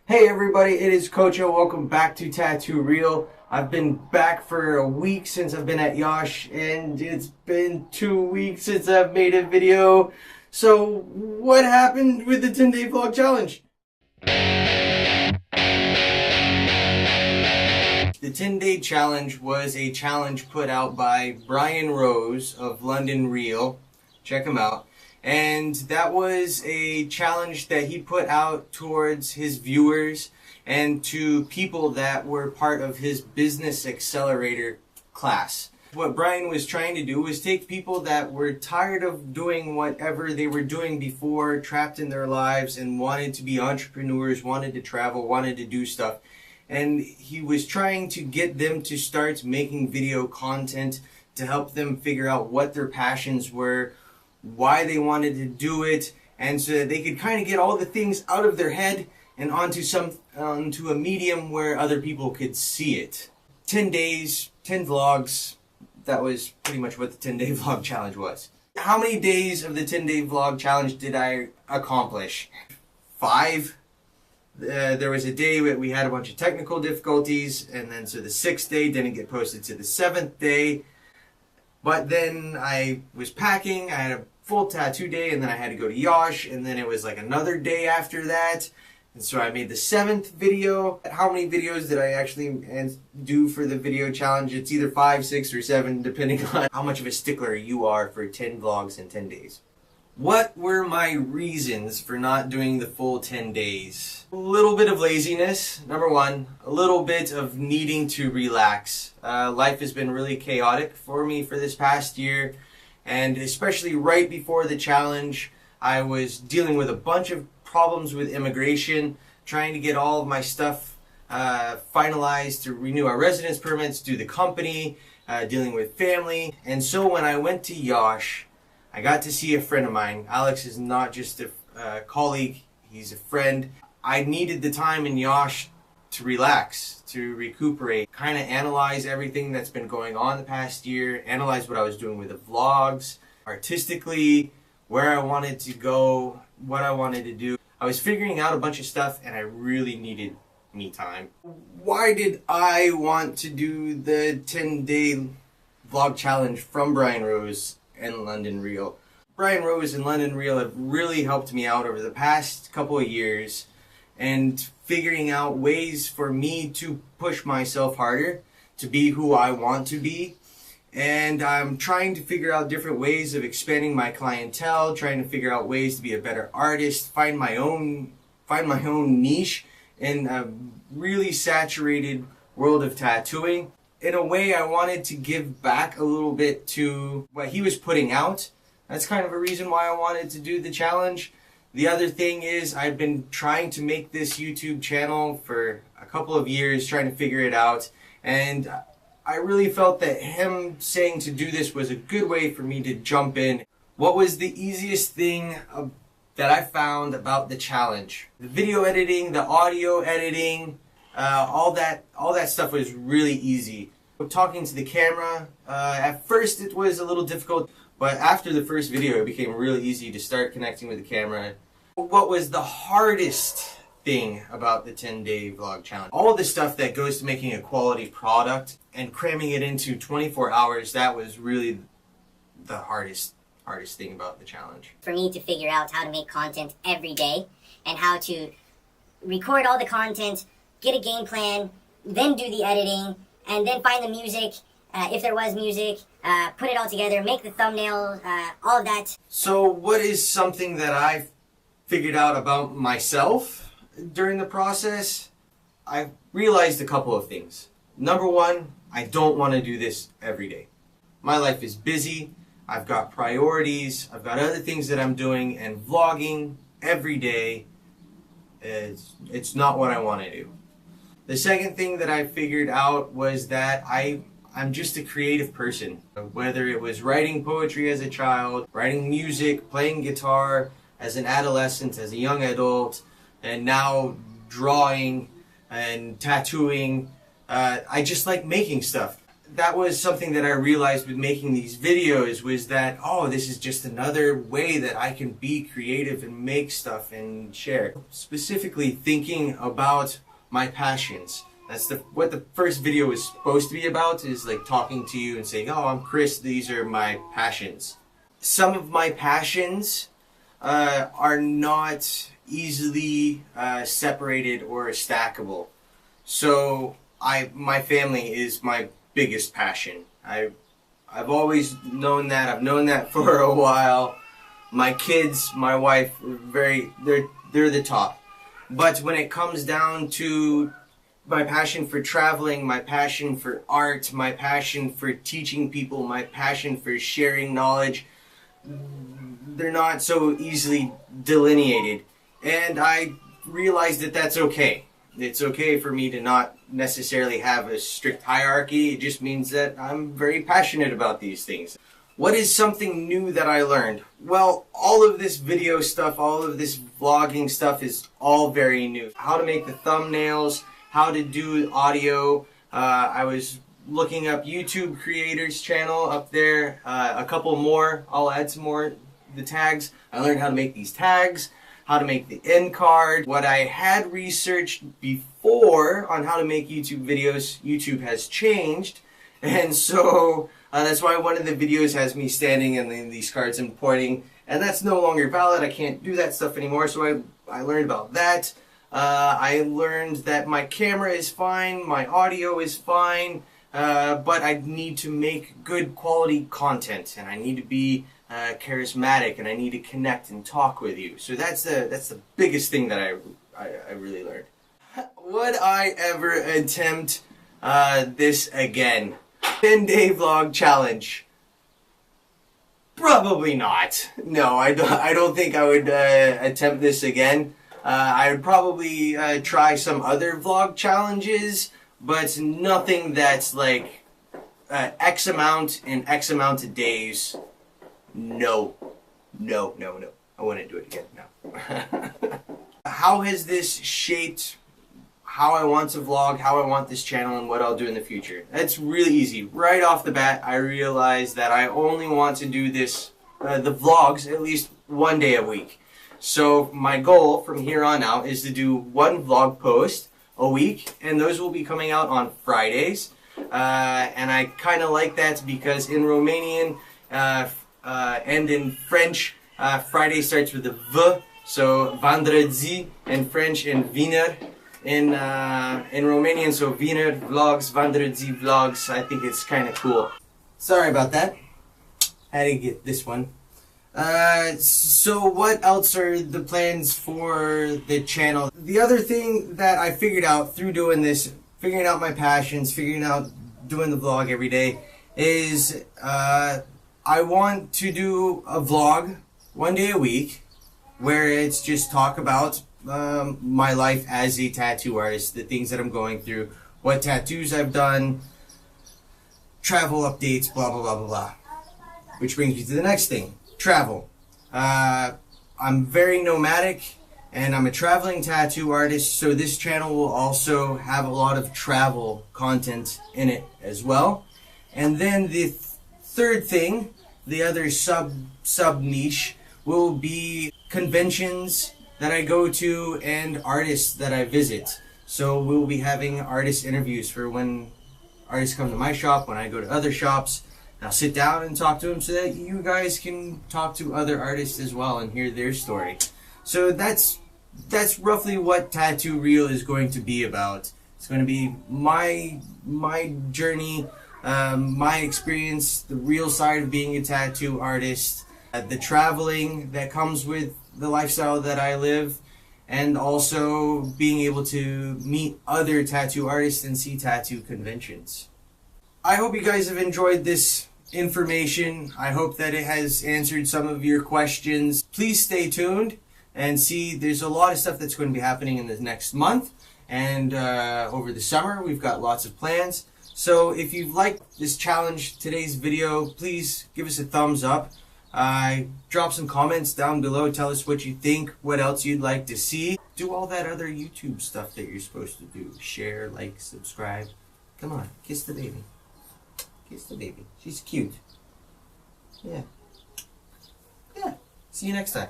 Hey everybody, it is Kocha. Welcome back to Tattoo Reel. I've been back for a week since I've been at Yash, and it's been 2 weeks since I've made a video. So, what happened with the 10-day vlog challenge? The 10-day challenge was a challenge put out by Brian Rose of London Reel. Check him out. And that was a challenge that he put out towards his viewers and to people that were part of his business accelerator class. What Brian was trying to do was take people that were tired of doing whatever they were doing before, trapped in their lives, and wanted to be entrepreneurs, wanted to travel, wanted to do stuff. And he was trying to get them to start making video content to help them figure out what their passions were, why they wanted to do it, and so that they could kind of get all the things out of their head and onto a medium where other people could see it. 10 days, 10 vlogs, that was pretty much what the 10-day vlog challenge was. How many days of the 10-day vlog challenge did I accomplish? 5. There was a day where we had a bunch of technical difficulties, and then so the 6th day didn't get posted to the 7th day. But then I was packing, I had a full tattoo day, and then I had to go to Yash, and then it was like another day after that. And so I made the 7th video. How many videos did I actually do for the video challenge? It's either 5, 6, or 7, depending on how much of a stickler you are for 10 vlogs in 10 days. What were my reasons for not doing the full 10 days? A little bit of laziness, number one. A little bit of needing to relax. Life has been really chaotic for me for this past year, and especially right before the challenge, I was dealing with a bunch of problems with immigration, trying to get all of my stuff finalized to renew our residence permits, do the company, dealing with family. And so when I went to Yash, I got to see a friend of mine. Alex is not just a colleague, he's a friend. I needed the time in Yash to relax, to recuperate, kind of analyze everything that's been going on the past year, analyze what I was doing with the vlogs, artistically, where I wanted to go, what I wanted to do. I was figuring out a bunch of stuff and I really needed me time. Why did I want to do the 10-day vlog challenge from Brian Rose and London Reel? Brian Rose and London Reel have really helped me out over the past couple of years and figuring out ways for me to push myself harder, to be who I want to be. And I'm trying to figure out different ways of expanding my clientele, trying to figure out ways to be a better artist, find my own niche in a really saturated world of tattooing. In a way, I wanted to give back a little bit to what he was putting out. That's kind of a reason why I wanted to do the challenge. The other thing is I've been trying to make this YouTube channel for a couple of years, trying to figure it out. And I really felt that him saying to do this was a good way for me to jump in. What was the easiest thing that I found about the challenge? The video editing, the audio editing, all that stuff was really easy. Talking to the camera, at first it was a little difficult, but after the first video it became really easy to start connecting with the camera. What was the hardest thing about the 10-day vlog challenge? All the stuff that goes to making a quality product and cramming it into 24 hours, that was really the hardest thing about the challenge. For me to figure out how to make content every day and how to record all the content, get a game plan, then do the editing, and then find the music, if there was music, put it all together, make the thumbnail, all of that. So what is something that I figured out about myself during the process? I realized a couple of things. Number one, I don't want to do this every day. My life is busy, I've got priorities, I've got other things that I'm doing, and vlogging every day, it's not what I want to do. The second thing that I figured out was that I'm just a creative person. Whether it was writing poetry as a child, writing music, playing guitar as an adolescent, as a young adult, and now drawing and tattooing, I just like making stuff. that was something that I realized with making these videos, was that, oh, this is just another way that I can be creative and make stuff and share. Specifically thinking about my passions. That's what the first video is supposed to be about, is like talking to you and saying, oh, I'm Kris, these are my passions. Some of my passions are not easily separated or stackable. So my family is my biggest passion. I've always known that. I've known that for a while. My kids, my wife, they're the top. But when it comes down to my passion for traveling, my passion for art, my passion for teaching people, my passion for sharing knowledge, they're not so easily delineated. And I realized that that's okay. It's okay for me to not necessarily have a strict hierarchy. It just means that I'm very passionate about these things. What is something new that I learned? Well, all of this video stuff, all of this vlogging stuff is all very new. How to make the thumbnails, how to do audio. I was looking up YouTube creators channel up there, a couple more. I'll add some more, the tags. I learned how to make these tags, how to make the end card. What I had researched before on how to make YouTube videos, YouTube has changed. And so that's why one of the videos has me standing in these cards and pointing, and that's no longer valid. I can't do that stuff anymore, so I learned about that. I learned that my camera is fine, my audio is fine, but I need to make good quality content, and I need to be charismatic, and I need to connect and talk with you. So that's the biggest thing that I really learned. Would I ever attempt this again? 10-day vlog challenge. Probably not. No, I don't think I would attempt this again. I would probably try some other vlog challenges, but nothing that's like X amount in X amount of days. No. I wouldn't do it again, no. How has this shaped how I want to vlog, how I want this channel, and what I'll do in the future? That's really easy. Right off the bat, I realized that I only want to do this, the vlogs, at least one day a week. So my goal from here on out is to do one vlog post a week, and those will be coming out on Fridays. And I kind of like that because in Romanian and in French, Friday starts with a V, so vendredi in French, and vineri in Romanian, so vineri vlogs, vendredi vlogs. I think it's kind of cool. Sorry about that. Had to get this one. So what else are the plans for the channel? The other thing that I figured out through doing this, figuring out my passions, figuring out doing the vlog every day, is I want to do a vlog one day a week where it's just talk about my life as a tattoo artist, the things that I'm going through, what tattoos I've done, travel updates, blah blah blah blah blah. Which brings me to the next thing. Travel. I'm very nomadic and I'm a traveling tattoo artist, so this channel will also have a lot of travel content in it as well. And then the third thing, the other sub niche, will be conventions that I go to and artists that I visit. So we'll be having artist interviews for when artists come to my shop, when I go to other shops. I'll sit down and talk to them so that you guys can talk to other artists as well and hear their story. So that's roughly what Tattoo Reel is going to be about. It's going to be my journey, my experience, the real side of being a tattoo artist, the traveling that comes with the lifestyle that I live, and also being able to meet other tattoo artists and see tattoo conventions. I hope you guys have enjoyed this information. I hope that it has answered some of your questions. Please stay tuned and see, there's a lot of stuff that's going to be happening in the next month and over the summer. We've got lots of plans. So if you've liked this challenge, today's video, please give us a thumbs up. Drop some comments down below. Tell us what you think, what else you'd like to see. Do all that other YouTube stuff that you're supposed to do. Share, like, subscribe. Come on, kiss the baby. Kiss the baby. She's cute. Yeah. Yeah. See you next time.